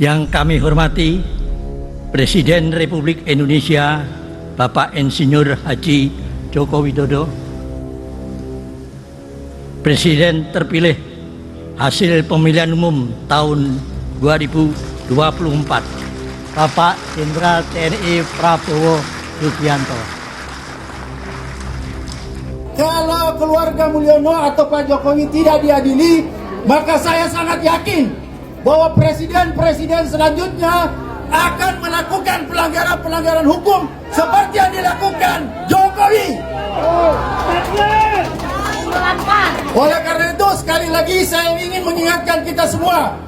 Yang kami hormati Presiden Republik Indonesia Bapak Insinyur Haji Joko Widodo, Presiden terpilih hasil pemilihan umum tahun 2024, Bapak Jenderal TNI Prabowo Subianto. Kalau keluarga Mulyono atau Pak Jokowi tidak diadili, maka saya sangat yakin bahwa presiden-presiden selanjutnya akan melakukan pelanggaran-pelanggaran hukum seperti yang dilakukan Jokowi. Oleh karena itu, sekali lagi saya ingin mengingatkan kita semua,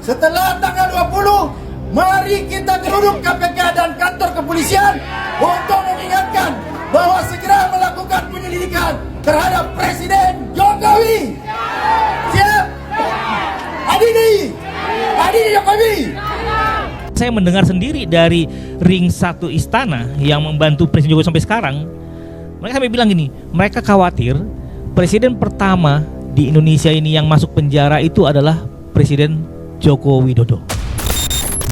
setelah tanggal 20, mari kita geruduk KPK dan kantor kepolisian untuk mengingatkan bahwa segera melakukan penyelidikan terhadap Presiden Jokowi. Siap? Adili Jokowi. Saya mendengar sendiri dari ring 1 istana yang membantu Presiden Jokowi sampai sekarang. Mereka sampai bilang gini, mereka khawatir presiden pertama di Indonesia ini yang masuk penjara itu adalah Presiden Joko Widodo.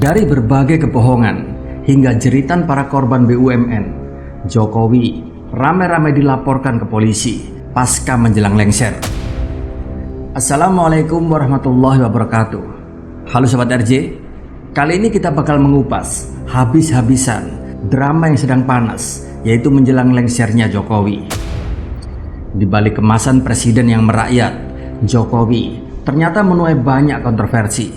Dari berbagai kebohongan hingga jeritan para korban BUMN, Jokowi ramai-ramai dilaporkan ke polisi pasca menjelang lengser. Assalamualaikum warahmatullahi wabarakatuh. Halo Sobat RJ, kali ini kita bakal mengupas habis-habisan drama yang sedang panas, yaitu menjelang lengsernya Jokowi. Di balik kemasan presiden yang merakyat, Jokowi ternyata menuai banyak kontroversi,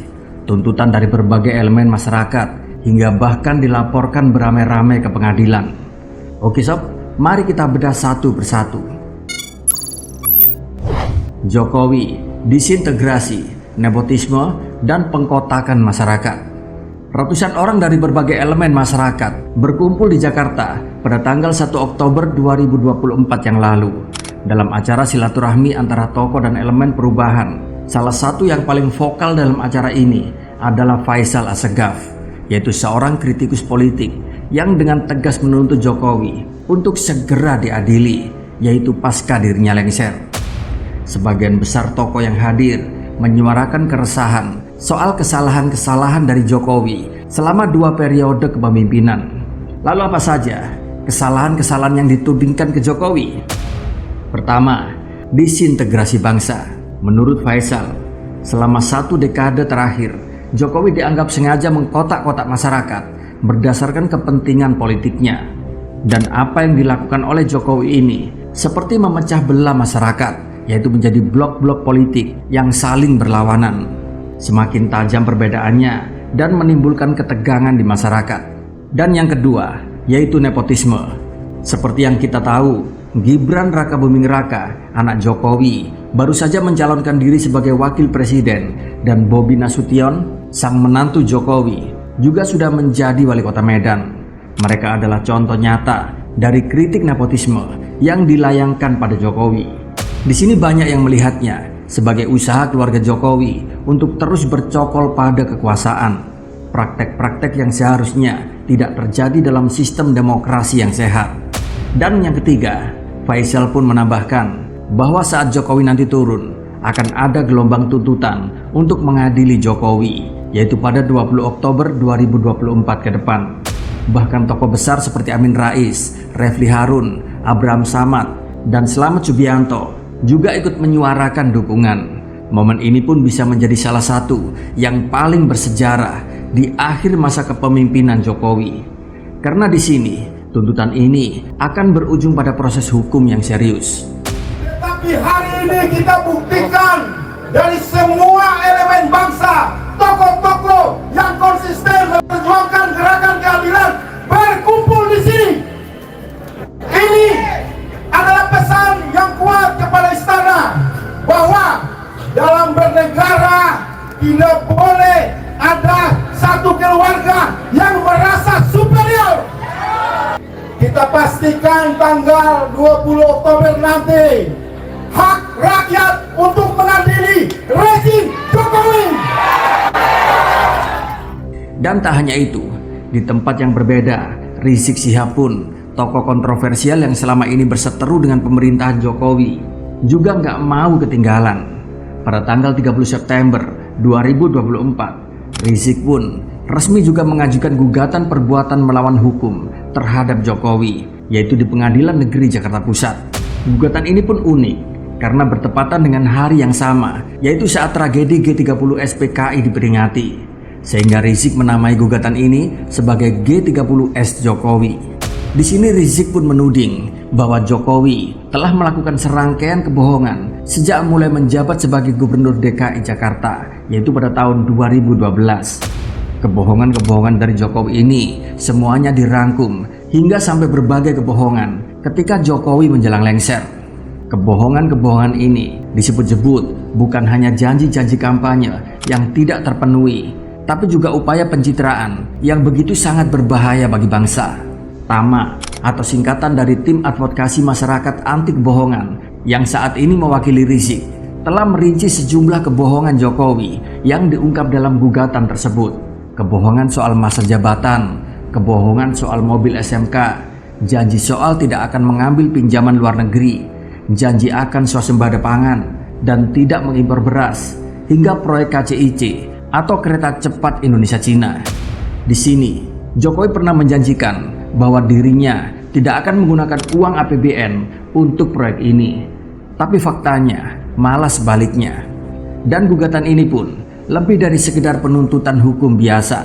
tuntutan dari berbagai elemen masyarakat, hingga bahkan dilaporkan beramai-ramai ke pengadilan. Oke sob, mari kita bedah satu persatu. Jokowi disintegrasi, nepotisme, dan pengkotakan masyarakat. Ratusan orang dari berbagai elemen masyarakat berkumpul di Jakarta pada tanggal 1 Oktober 2024 yang lalu dalam acara silaturahmi antara tokoh dan elemen perubahan. Salah satu yang paling vokal dalam acara ini adalah Faisal Assegaf, yaitu seorang kritikus politik yang dengan tegas menuntut Jokowi untuk segera diadili, yaitu pasca dirinya lengser. Sebagian besar tokoh yang hadir menyuarakan keresahan soal kesalahan-kesalahan dari Jokowi selama 2 periode kepemimpinan. Lalu apa saja kesalahan-kesalahan yang ditudingkan ke Jokowi? Pertama, disintegrasi bangsa. Menurut Faisal, selama 1 dekade terakhir, Jokowi dianggap sengaja mengkotak-kotak masyarakat berdasarkan kepentingan politiknya. Dan apa yang dilakukan oleh Jokowi ini seperti memecah belah masyarakat, yaitu menjadi blok-blok politik yang saling berlawanan. Semakin tajam perbedaannya dan menimbulkan ketegangan di masyarakat. Dan yang kedua, yaitu nepotisme. Seperti yang kita tahu, Gibran Rakabuming Raka, anak Jokowi, baru saja mencalonkan diri sebagai wakil presiden, dan Bobi Nasution, sang menantu Jokowi, juga sudah menjadi wali kota Medan. Mereka adalah contoh nyata dari kritik nepotisme yang dilayangkan pada Jokowi. Di sini banyak yang melihatnya sebagai usaha keluarga Jokowi untuk terus bercokol pada kekuasaan. Praktek-praktek yang seharusnya tidak terjadi dalam sistem demokrasi yang sehat. Dan yang ketiga, Faisal pun menambahkan bahwa saat Jokowi nanti turun, akan ada gelombang tuntutan untuk mengadili Jokowi, yaitu pada 20 Oktober 2024 ke depan. Bahkan tokoh besar seperti Amin Rais, Refli Harun, Abraham Samad, dan Slamet Subianto juga ikut menyuarakan dukungan. Momen ini pun bisa menjadi salah satu yang paling bersejarah di akhir masa kepemimpinan Jokowi. Karena di sini tuntutan ini akan berujung pada proses hukum yang serius. Tetapi hari ini kita buktikan dari semua elemen bangsa, tokoh-tokoh yang konsisten memperjuangkan gerakan keadilan berkumpul di sini. Ini adalah pesan yang kuat kepada istana bahwa dalam bernegara tidak boleh ada satu keluarga yang merasa superior. Kita pastikan tanggal 20 Oktober nanti hak rakyat untuk mengadili rezim Jokowi. Dan tak hanya itu, di tempat yang berbeda, Rizik Syihab pun, tokoh kontroversial yang selama ini berseteru dengan pemerintahan Jokowi, juga nggak mau ketinggalan. Pada tanggal 30 September 2024, Rizik pun resmi juga mengajukan gugatan perbuatan melawan hukum terhadap Jokowi, yaitu di Pengadilan Negeri Jakarta Pusat. Gugatan ini pun unik karena bertepatan dengan hari yang sama, yaitu saat tragedi G30 SPKI diperingati, sehingga Rizik menamai gugatan ini sebagai G30S Jokowi. Di sini Rizik pun menuding bahwa Jokowi telah melakukan serangkaian kebohongan sejak mulai menjabat sebagai Gubernur DKI Jakarta, yaitu pada tahun 2012. Kebohongan-kebohongan dari Jokowi ini semuanya dirangkum hingga sampai berbagai kebohongan ketika Jokowi menjelang lengser. Kebohongan-kebohongan ini disebut-sebut bukan hanya janji-janji kampanye yang tidak terpenuhi, tapi juga upaya pencitraan yang begitu sangat berbahaya bagi bangsa. TAMA atau singkatan dari Tim Advokasi Masyarakat Anti Kebohongan yang saat ini mewakili Rizik telah merinci sejumlah kebohongan Jokowi yang diungkap dalam gugatan tersebut. Kebohongan soal masa jabatan, kebohongan soal mobil SMK, janji soal tidak akan mengambil pinjaman luar negeri, janji akan swasembada pangan dan tidak mengimpor beras, hingga proyek KCIC atau kereta cepat Indonesia Cina. Di sini, Jokowi pernah menjanjikan bahwa dirinya tidak akan menggunakan uang APBN untuk proyek ini. Tapi faktanya malah sebaliknya. Dan gugatan ini pun lebih dari sekedar penuntutan hukum biasa.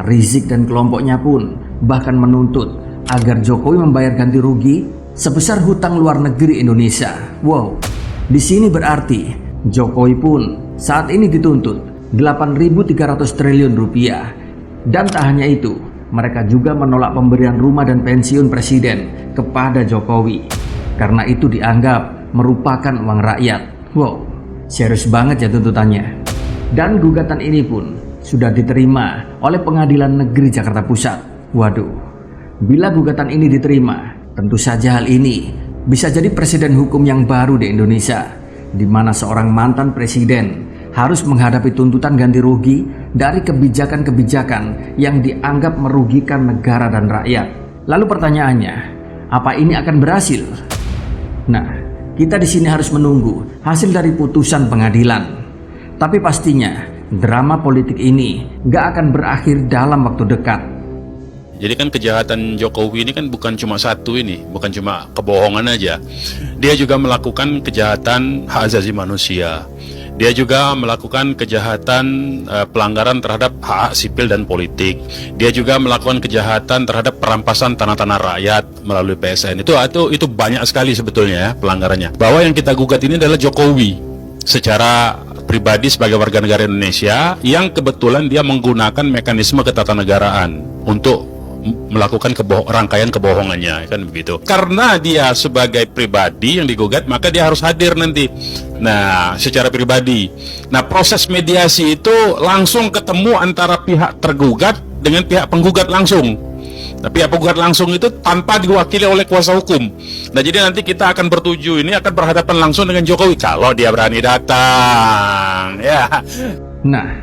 Rizik dan kelompoknya pun bahkan menuntut agar Jokowi membayar ganti rugi sebesar hutang luar negeri Indonesia. Wow, di sini berarti Jokowi pun saat ini dituntut 8.300 triliun rupiah. Dan tak hanya itu, mereka juga menolak pemberian rumah dan pensiun presiden kepada Jokowi karena itu dianggap merupakan uang rakyat. Wow, serius banget ya tuntutannya. Dan gugatan ini pun sudah diterima oleh Pengadilan Negeri Jakarta Pusat. Waduh, bila gugatan ini diterima, tentu saja hal ini bisa jadi presiden hukum yang baru di Indonesia, di mana seorang mantan presiden harus menghadapi tuntutan ganti rugi dari kebijakan-kebijakan yang dianggap merugikan negara dan rakyat. Lalu pertanyaannya, apa ini akan berhasil? Nah, kita di sini harus menunggu hasil dari putusan pengadilan. Tapi pastinya drama politik ini gak akan berakhir dalam waktu dekat. Jadi kan kejahatan Jokowi ini kan bukan cuma satu ini, bukan cuma kebohongan aja. Dia juga melakukan kejahatan hak asasi manusia. Dia juga melakukan kejahatan pelanggaran terhadap hak sipil dan politik. Dia juga melakukan kejahatan terhadap perampasan tanah-tanah rakyat melalui PSN. Itu banyak sekali sebetulnya ya pelanggarannya. Bahwa yang kita gugat ini adalah Jokowi secara pribadi sebagai warga negara Indonesia yang kebetulan dia menggunakan mekanisme ketatanegaraan untuk melakukan rangkaian kebohongannya, kan begitu. Karena dia sebagai pribadi yang digugat, maka dia harus hadir nanti. Nah, secara pribadi. Nah, proses mediasi itu langsung ketemu antara pihak tergugat dengan pihak penggugat langsung. Nah, pihak penggugat langsung itu tanpa diwakili oleh kuasa hukum. Nah, jadi nanti kita akan bertuju ini akan berhadapan langsung dengan Jokowi kalau dia berani datang. Ya. Nah,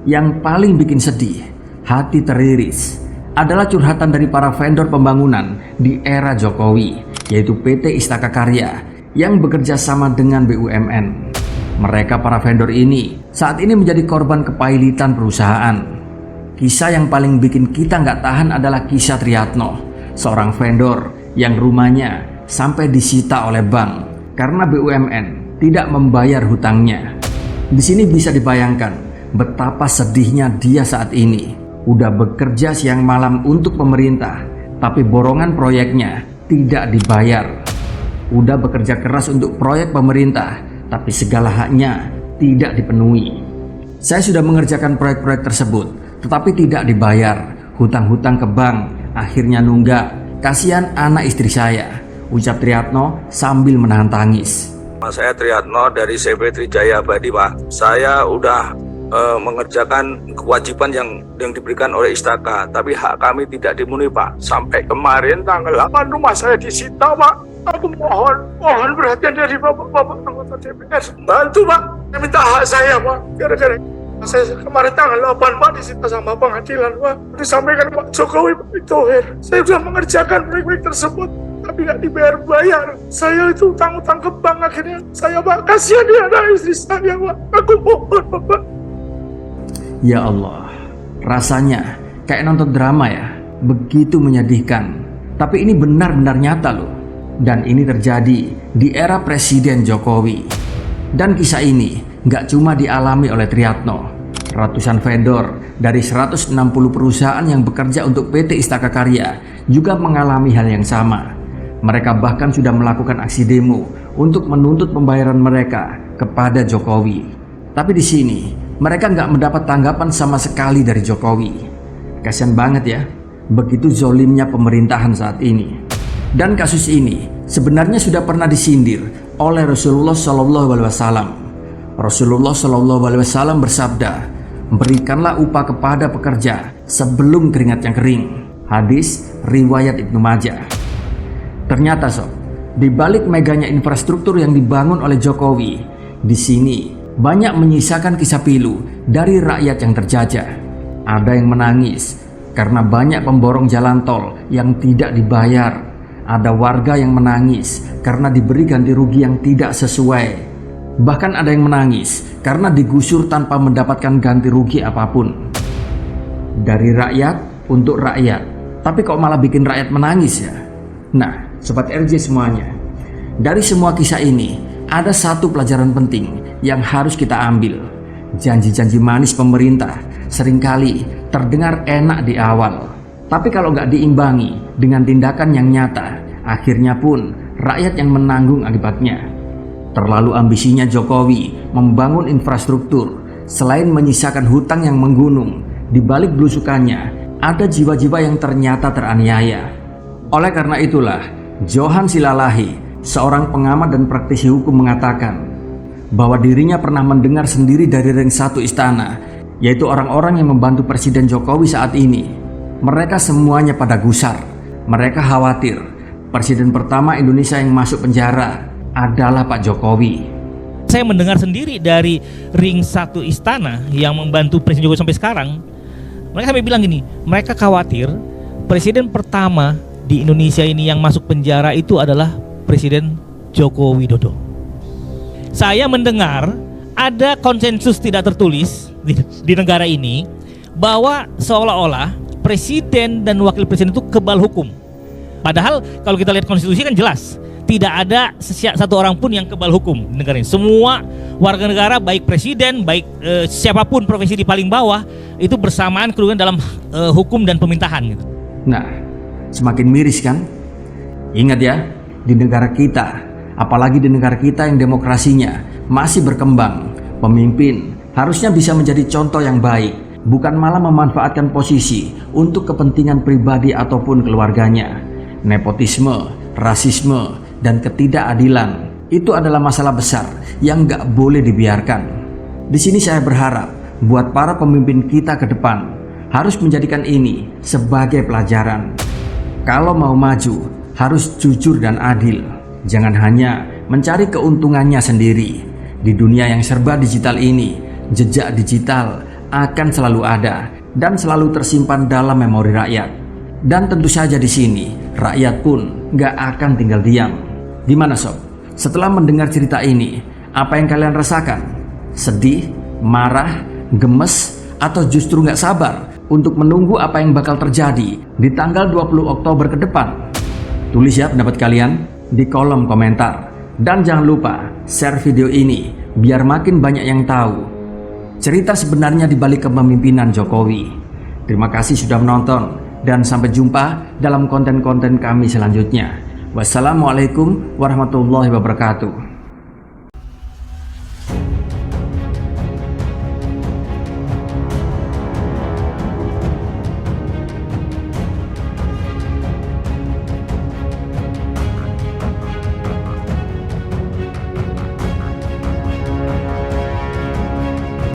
yang paling bikin sedih, hati teriris adalah curhatan dari para vendor pembangunan di era Jokowi, yaitu PT Istaka Karya yang bekerja sama dengan BUMN. Mereka para vendor ini saat ini menjadi korban kepailitan perusahaan. Kisah yang paling bikin kita nggak tahan adalah kisah Triatno, seorang vendor yang rumahnya sampai disita oleh bank karena BUMN tidak membayar hutangnya. Di sini bisa dibayangkan betapa sedihnya dia saat ini. Udah bekerja siang malam untuk pemerintah, tapi borongan proyeknya tidak dibayar. Udah bekerja keras untuk proyek pemerintah, tapi segala haknya tidak dipenuhi. Saya sudah mengerjakan proyek-proyek tersebut, tetapi tidak dibayar. Hutang-hutang ke bank, akhirnya nunggak. Kasihan anak istri saya, ucap Triatno sambil menahan tangis. Saya Triatno dari CV Trijaya Abadi, Pak. Saya udah mengerjakan kewajiban yang diberikan oleh Istaka, tapi hak kami tidak dipenuhi, Pak. Sampai kemarin tanggal 8 rumah saya disita, Pak. Aku mohon perhatian dari Bapak anggota DPR. Bantu, Pak. Saya minta hak saya, Pak. Gara-gara saya kemarin tanggal 8, Pak, disita sama pengadilan, Pak. Disampaikan Pak Jokowi, Pak Thohir. Saya sudah mengerjakan proyek-proyek tersebut, tapi nggak dibayar. Saya itu utang-utang ke bank akhirnya. Saya, Pak, kasihan dia anak istri saya, Pak. Aku mohon, Bapak. Ya Allah, Rasanya kayak nonton drama ya, begitu menyedihkan. Tapi ini benar-benar nyata loh. Dan ini terjadi di era Presiden Jokowi. Dan kisah ini nggak cuma dialami oleh Triyatno. Ratusan vendor dari 160 perusahaan yang bekerja untuk PT Istaka Karya juga mengalami hal yang sama. Mereka bahkan sudah melakukan aksi demo untuk menuntut pembayaran mereka kepada Jokowi. Tapi di sini mereka nggak mendapat tanggapan sama sekali dari Jokowi. Kasian banget ya, begitu zolimnya pemerintahan saat ini. Dan kasus ini sebenarnya sudah pernah disindir oleh Rasulullah SAW. Rasulullah SAW bersabda, "Berikanlah upah kepada pekerja sebelum keringat yang kering." Hadis riwayat Ibnu Majah. Ternyata sob, di balik meganya infrastruktur yang dibangun oleh Jokowi, di sini banyak menyisakan kisah pilu dari rakyat yang terjajah. Ada yang menangis karena banyak pemborong jalan tol yang tidak dibayar. Ada warga yang menangis karena diberi ganti rugi yang tidak sesuai. Bahkan ada yang menangis karena digusur tanpa mendapatkan ganti rugi apapun. Dari rakyat untuk rakyat, tapi kok malah bikin rakyat menangis ya? Nah, Sobat RJ semuanya, dari semua kisah ini ada satu pelajaran penting yang harus kita ambil. Janji-janji manis pemerintah seringkali terdengar enak di awal, tapi kalau nggak diimbangi dengan tindakan yang nyata, akhirnya pun rakyat yang menanggung akibatnya. Terlalu ambisinya Jokowi membangun infrastruktur, selain menyisakan hutang yang menggunung, di balik belusukannya ada jiwa-jiwa yang ternyata teraniaya. Oleh karena itulah, Johan Silalahi, seorang pengamat dan praktisi hukum mengatakan bahwa dirinya pernah mendengar sendiri dari ring 1 istana, yaitu orang-orang yang membantu Presiden Jokowi saat ini. Mereka semuanya pada gusar. Mereka khawatir Presiden pertama Indonesia yang masuk penjara adalah Pak Jokowi. Saya mendengar sendiri dari ring 1 istana yang membantu Presiden Jokowi sampai sekarang. Mereka sampai bilang gini, mereka khawatir Presiden pertama di Indonesia ini yang masuk penjara itu adalah Presiden Joko Widodo. Saya mendengar ada konsensus tidak tertulis di negara ini bahwa seolah-olah presiden dan wakil presiden itu kebal hukum. Padahal kalau kita lihat konstitusi kan jelas, tidak ada satu orang pun yang kebal hukum di negara ini. Semua warga negara, baik presiden, baik siapapun profesi di paling bawah, itu bersamaan kedudukan dalam hukum dan pemerintahan gitu. Nah, semakin miris kan? Ingat ya, di negara kita, apalagi di negara kita yang demokrasinya masih berkembang, pemimpin harusnya bisa menjadi contoh yang baik, bukan malah memanfaatkan posisi untuk kepentingan pribadi ataupun keluarganya. Nepotisme, rasisme, dan ketidakadilan itu adalah masalah besar yang gak boleh dibiarkan. Di sini saya berharap buat para pemimpin kita ke depan harus menjadikan ini sebagai pelajaran. Kalau mau maju harus jujur dan adil. Jangan hanya mencari keuntungannya sendiri. Di dunia yang serba digital ini, jejak digital akan selalu ada dan selalu tersimpan dalam memori rakyat. Dan tentu saja di sini rakyat pun gak akan tinggal diam. Gimana sob? Setelah mendengar cerita ini, apa yang kalian rasakan? Sedih, marah, gemes, atau justru gak sabar untuk menunggu apa yang bakal terjadi di tanggal 20 Oktober ke depan? Tulis ya pendapat kalian di kolom komentar. Dan jangan lupa share video ini biar makin banyak yang tahu cerita sebenarnya di balik kepemimpinan Jokowi. Terima kasih sudah menonton dan sampai jumpa dalam konten-konten kami selanjutnya. Wassalamualaikum warahmatullahi wabarakatuh.